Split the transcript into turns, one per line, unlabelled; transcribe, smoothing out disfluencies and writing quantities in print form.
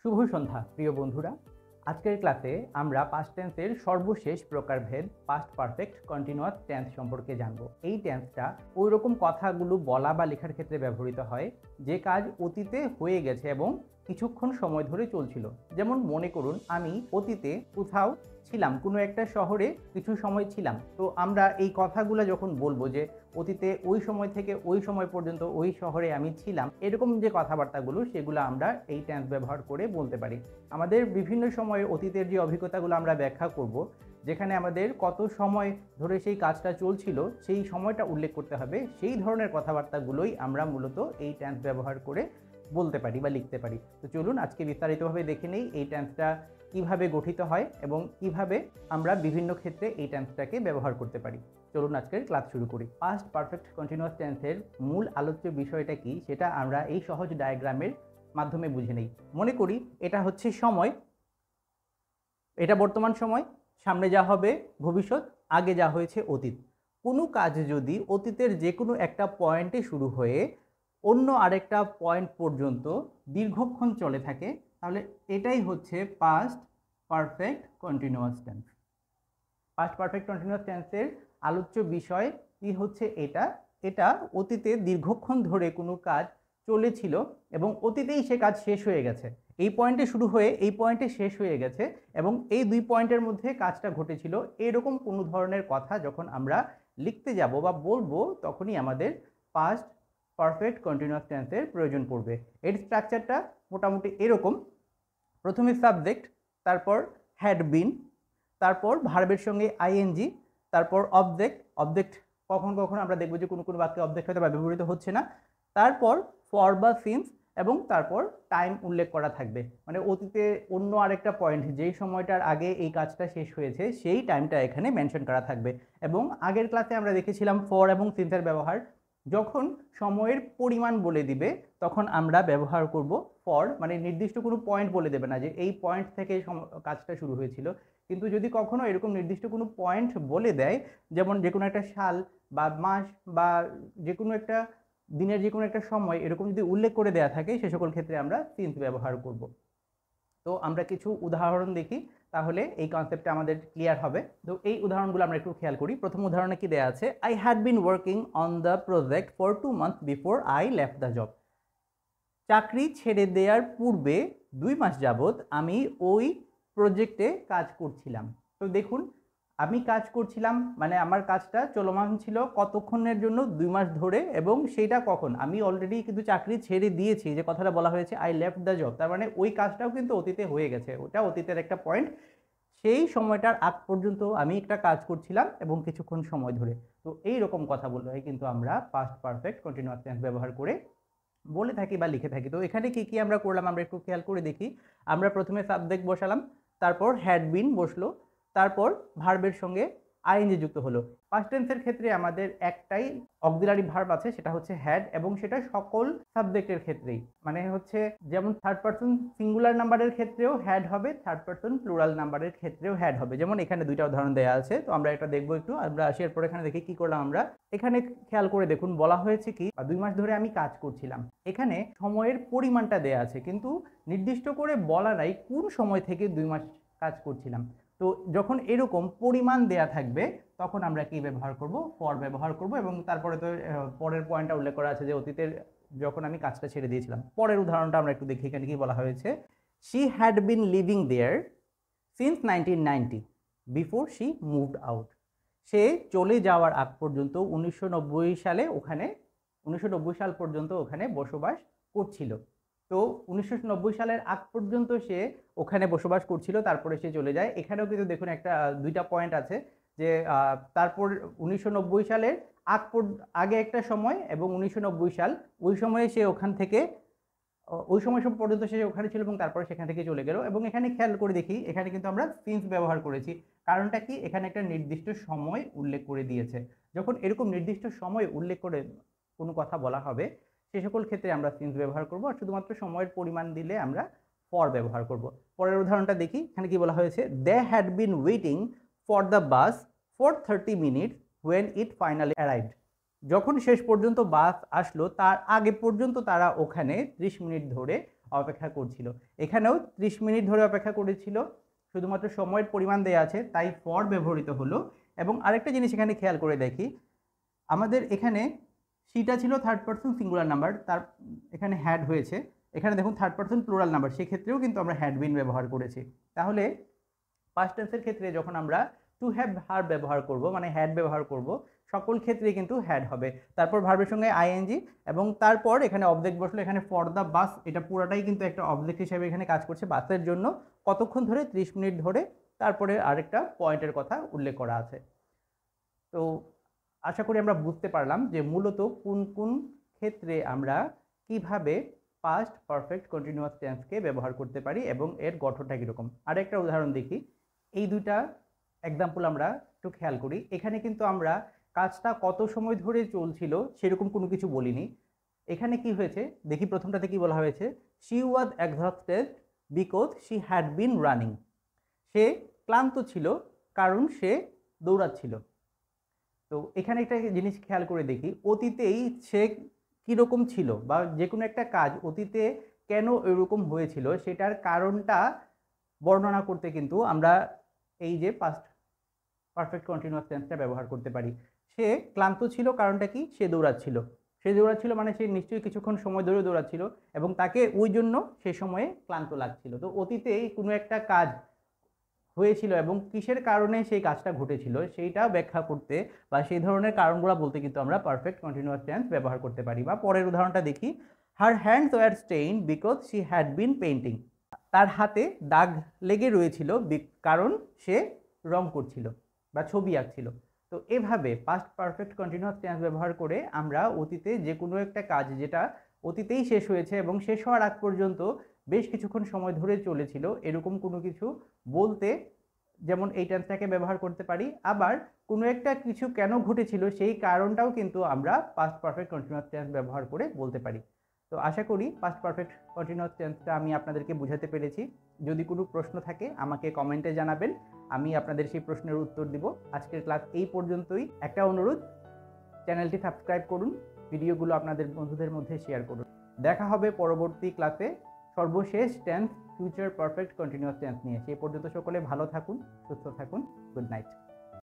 শুভ সন্ধ্যা প্রিয় বন্ধুরা। আজকের ক্লাসে আমরা পাস্ট টেন্সের সর্বশেষ প্রকারভেদ পাস্ট পারফেক্ট কন্টিনিউয়াস টেন্স সম্পর্কে জানব। এই টেন্সটা ওই রকম কথাগুলো বলা বা লেখার ক্ষেত্রে ব্যবহৃত হয় যে কাজ অতীতে হয়ে গেছে এবং কিছুক্ষণ সময় ধরে চলছিল। যেমন মনে করুন, আমি অতীতে কোথাও ছিলাম, কোনো একটা শহরে কিছু সময় ছিলাম। তো আমরা এই কথাগুলো যখন বলবো যে অতীতে ওই সময় থেকে ওই সময় পর্যন্ত ওই শহরে আমি ছিলাম, এরকম যে কথাবার্তাগুলো সেগুলো আমরা এই টেন্স ব্যবহার করে বলতে পারি। আমাদের বিভিন্ন সময়ে অতীতের যে অভিজ্ঞতাগুলো আমরা ব্যাখ্যা করব, যেখানে আমাদের কত সময় ধরে সেই কাজটা চলছিল সেই সময়টা উল্লেখ করতে হবে, সেই ধরনের কথাবার্তাগুলোই আমরা মূলত এই টেন্স ব্যবহার করে বলতে পারি বা লিখতে পারি। তো চলুন আজকে বিস্তারিতভাবে দেখে নেই এই টেন্সটা কিভাবে গঠিত হয় এবং কিভাবে আমরা বিভিন্ন ক্ষেত্রে এই টেন্সটাকে ব্যবহার করতে পারি। চলুন আজকের ক্লাস শুরু করি। পাস্ট পারফেক্ট কন্টিনিউয়াস টেন্সের মূল আলোচ্য বিষয়টা কি সেটা আমরা এই সহজ ডায়াগ্রামের মাধ্যমে বুঝে নেই। মনে করি এটা হচ্ছে সময়, এটা বর্তমান সময়, সামনে যা হবে ভবিষ্যৎ, আগে যা হয়েছে অতীত। কোনো কাজ যদি অতীতের যে কোনো একটা পয়েন্টে শুরু হয়ে অন্য আরেকটা পয়েন্ট পর্যন্ত দীর্ঘক্ষণ চলে থাকে, তাহলে এটাই হচ্ছে past perfect continuous tense. Past perfect continuous টেন্সের আলোচ্য বিষয় কি হচ্ছে এটা অতীতে দীর্ঘক্ষণ ধরে কোনো কাজ চলেছিল এবং অতীতেই সে কাজ শেষ হয়ে গেছে। এই পয়েন্টে শুরু হয়ে এই পয়েন্টে শেষ হয়ে গেছে এবং এই দুই পয়েন্টের মধ্যে কাজটা ঘটেছিল, এরকম কোনো ধরনের কথা যখন আমরা লিখতে যাব বা বলবো, তখনই আমাদের পাস্ট পারফেক্ট কন্টিনিউয়াস টেন্সের প্রয়োজন পড়বে। এর স্ট্রাকচারটা মোটামুটি এরকম: প্রথমে সাবজেক্ট, তারপর হ্যাড বিন, তারপর ভার্বের সঙ্গে আইএনজি, তারপর অবজেক্ট কখন কখন আমরা দেখব যে কোনো কোনো বাক্যে অবজেক্ট হয়তো ব্যবহৃত হচ্ছে না, তারপর ফর বা সিন্স, এবং তারপর টাইম উল্লেখ করা থাকবে। মানে অতীতে অন্য আরেকটা পয়েন্ট, যেই সময়টার আগে এই কাজটা শেষ হয়েছে সেই টাইমটা এখানে মেনশন করা থাকবে। এবং আগের ক্লাসে আমরা দেখেছিলাম ফর এবং সিন্সের ব্যবহার। যখন সময়ের পরিমাণ বলে দিবে তখন আমরা ব্যবহার করব ফর, মানে নির্দিষ্ট কোনো পয়েন্ট বলে দেবে না যে এই পয়েন্ট থেকে কাজটা শুরু হয়েছিল। কিন্তু যদি কখনো এরকম নির্দিষ্ট কোনো পয়েন্ট বলে দেয়, যেমন যে কোনো একটা সাল বা মাস বা যে কোনো একটা দিনের যে কোনো একটা সময় এরকম যদি উল্লেখ করে দেওয়া থাকে, সে সকল ক্ষেত্রে আমরা সিন্স ব্যবহার করব। তো আমরা কিছু উদাহরণ দেখি, তাহলে এই কনসেপ্টটা আমাদের ক্লিয়ার হবে। তো এই উদাহরণগুলো আমরা একটু খেয়াল করি। প্রথম উদাহরণে কি দেওয়া আছে? I had been working on the project for 2 months before I left the job. চাকরি ছেড়ে দেওয়ার পূর্বে 2 মাস যাবৎ আমি ওই প্রজেক্টে কাজ করছিলাম। তো দেখুন, আমি কাজ করছিলাম মানে আমার কাজটা চলমান ছিল কতক্ষণের জন্য? 2 মাস ধরে। এবং সেইটা কখন? আমি অলরেডি কিন্তু চাকরি ছেড়ে দিয়েছি, যে কথাটা বলা হয়েছে আই লেফট দ্য জব, তার মানে ওই কাজটাও কিন্তু অতীতে হয়ে গেছে, ওটা অতীতের একটা পয়েন্ট। সেই সময়টার আগ পর্যন্ত আমি একটা কাজ করছিলাম এবং কিছুক্ষণ সময় ধরে। তো এই রকম কথা বললে কিন্তু আমরা পাস্ট পারফেক্ট কন্টিনিউয়াস টেন্স ব্যবহার করে বলে থাকি বা লিখে থাকি। তো এখানে কি কি আমরা করলাম আমরা একটু খেয়াল করে দেখি। আমরা প্রথমে সাবজেক্ট বসালাম, তারপর হ্যাড বিন বসলো, তারপর ভার্বের সঙ্গে আইএনজি যুক্ত হলো। পাস্ট টেন্সের ক্ষেত্রে আমাদের একটাই অক্সিলারি ভার্ব আছে, সেটা হচ্ছে হ্যাড, এবং সেটা সকল সাবজেক্টের ক্ষেত্রেই। মানে হচ্ছে যেমন থার্ড পারসন সিঙ্গুলার নাম্বারের ক্ষেত্রেও হ্যাড হবে, থার্ড পারসন প্লুরাল নাম্বারের ক্ষেত্রেও হ্যাড হবে। যেমন এখানে দুইটা উদাহরণ দেওয়া আছে, তো আমরা এটা দেখবো একটু। আমরা আসি এরপর এখানে দেখি কি করলাম আমরা। এখানে খেয়াল করে দেখুন, বলা হয়েছে কি 2 মাস ধরে আমি কাজ করছিলাম। এখানে সময়ের পরিমাণটা দেয়া আছে কিন্তু নির্দিষ্ট করে বলা নাই কোন সময় থেকে 2 মাস কাজ করছিলাম। তো যখন এরকম পরিমাণ দেয়া থাকবে তখন আমরা কি ব্যবহার করব? ফর ব্যবহার করব। এবং তারপরে তো পরের পয়েন্টটা উল্লেখ করা আছে যে অতীতের যখন আমি কাজটা ছেড়ে দিয়েছিলাম। পরের উদাহরণটা আমরা একটু দেখি, এখানে কি বলা হয়েছে? She had been living there since 1990 before she moved out. সে চলে যাওয়ার আগ পর্যন্ত 1990 সালে ওখানে 1990 সাল পর্যন্ত ওখানে বসবাস করছিল। তো 1990 সালের আগ পর্যন্ত সে ওখানে বসবাস করছিল, তারপরে সে চলে যায়। এখানেও কিন্তু দেখুন একটা দুইটা পয়েন্ট আছে যে তারপর 1990 সালের আগে একটা সময় এবং 1990 সাল, ওই সময়ে সে ওখান থেকে ওই সময় পর্যন্ত সে ওখানে ছিল এবং তারপরে সেখান থেকে চলে গেল। এবং এখানে খেয়াল করে দেখি, এখানে কিন্তু আমরা সিন্স ব্যবহার করেছি। কারণটা কি? এখানে একটা নির্দিষ্ট সময় উল্লেখ করে দিয়েছে। যখন এরকম নির্দিষ্ট সময় উল্লেখ করে কোনো কথা বলা হবে, সে সকল ক্ষেত্রে আমরা সিন্স ব্যবহার করব। আর শুধুমাত্র সময়ের পরিমাণ দিলে আমরা ফর ব্যবহার করব। পরের উদাহরণটা দেখি, এখানে কি বলা হয়েছে? They had been waiting for the bus for 30 minutes when it finally arrived। যখন শেষ পর্যন্ত বাস আসলো তার আগে পর্যন্ত তারা ওখানে 30 মিনিট ধরে অপেক্ষা করছিল। এখানেও 30 মিনিট ধরে অপেক্ষা করেছিল, শুধুমাত্র সময়ের পরিমাণ দেয়া আছে তাই ফর ব্যবহৃত হলো। এবং আরেকটা জিনিস এখানে খেয়াল করে দেখি, আমাদের এখানে সিটা ছিল থার্ড পারসন সিঙ্গুলার নাম্বার, তার এখানে হ্যাড হয়েছে। এখানে দেখুন থার্ড পারসন প্লুরাল নাম্বার, সেক্ষেত্রেও কিন্তু আমরা হ্যাড বিন ব্যবহার করেছি। তাহলে পাস্ট টেন্সের ক্ষেত্রে যখন আমরা টু হ্যাভ ভার্ব ব্যবহার করব, মানে হ্যাড ব্যবহার করব, সকল ক্ষেত্রে কিন্তু হ্যাড হবে। তারপর ভার্বের সঙ্গে আইএনজি এবং তারপর এখানে অবজেক্ট বসলো। এখানে ফর দ্য বাস, এটা পুরাটাই কিন্তু একটা অবজেক্ট হিসেবে এখানে কাজ করছে বাসের জন্য। কতক্ষণ ধরে? 30 মিনিট ধরে। তারপরে আরেকটা পয়েন্টের কথা উল্লেখ করা আছে। তো আশা করি আমরা বুঝতে পারলাম যে মূলত কোন কোন ক্ষেত্রে আমরা কিভাবে পাস্ট পারফেক্ট কন্টিনিউয়াস টেন্সকে ব্যবহার করতে পারি এবং এর গঠনটা কীরকম। আরেকটা উদাহরণ দেখি, এই দুইটা এক্সাম্পল আমরা একটু খেয়াল করি। এখানে কিন্তু আমরা কাজটা কত সময় ধরে চলছিল সেরকম কোনো কিছু বলিনি। এখানে কি হয়েছে দেখি, প্রথমটাতে কি বলা হয়েছে, she was exhausted because she had been running. সে ক্লান্ত ছিল কারণ সে দৌড়াচ্ছিল। তো এখানে একটা জিনিস খেয়াল করে দেখি, অতীতেই সে কীরকম ছিল বা যে কোনো একটা কাজ অতীতে কেন এরকম হয়েছিল সেটার কারণটা বর্ণনা করতে কিন্তু আমরা এই যে পাস্ট পারফেক্ট কন্টিনিউয়াস টেন্সটা ব্যবহার করতে পারি। সে ক্লান্ত ছিল, কারণটা কি? সে দৌড়াচ্ছিল। সে দৌড়াচ্ছিল মানে সে নিশ্চয়ই কিছুক্ষণ সময় ধরে দৌড়াচ্ছিল এবং তাকে ওই জন্য সে সময়ে ক্লান্ত লাগছিল। তো অতীতেই কোনো একটা কাজ হয়েছিল এবং কিসের কারণে সেই কাজটা ঘটেছিল সেইটা ব্যাখ্যা করতে বা সেই ধরনের কারণগুলো বলতে কিন্তু আমরা পারফেক্ট কন্টিনিউয়াস টেন্স ব্যবহার করতে পারি। বা পরের উদাহরণটা দেখি, her hands were stained because she had been painting. তার হাতে দাগ লেগে রয়েছিল কারণ সে রং করছিল বা ছবি আঁকছিল। তো এভাবে পাস্ট পারফেক্ট কন্টিনিউয়াস টেন্স ব্যবহার করে আমরা অতীতে যে কোনো একটা কাজ যেটা অতীতেই শেষ হয়েছে এবং শেষ হওয়ার আগ পর্যন্ত বেশ কিছুক্ষণ সময় ধরে চলেছিল এরকম কোনো কিছু বলতে যেমন এই টেন্সটাকে ব্যবহার করতে পারি। আবার কোনো একটা কিছু কেন ঘটেছিল সেই কারণটাও কিন্তু আমরা পাস্ট পারফেক্ট কন্টিনিউয়াস টেন্স ব্যবহার করে বলতে পারি। তো আশা করি পাস্ট পারফেক্ট কন্টিনিউয়াস টেন্সটা আমি আপনাদেরকে বোঝাতে পেরেছি। যদি কোনো প্রশ্ন থাকে আমাকে কমেন্টে জানাবেন, আমি আপনাদের সেই প্রশ্নের উত্তর দিব। আজকের ক্লাস এই পর্যন্তই। একটা অনুরোধ, চ্যানেলটি সাবস্ক্রাইব করুন, ভিডিওগুলো আপনাদের বন্ধুদের মধ্যে শেয়ার করুন। দেখা হবে পরবর্তী ক্লাসে সর্বশেষ tense future perfect continuous tense নিয়ে। সেই পর্যন্ত সকলে ভালো থাকুন, সুস্থ থাকুন। Good night.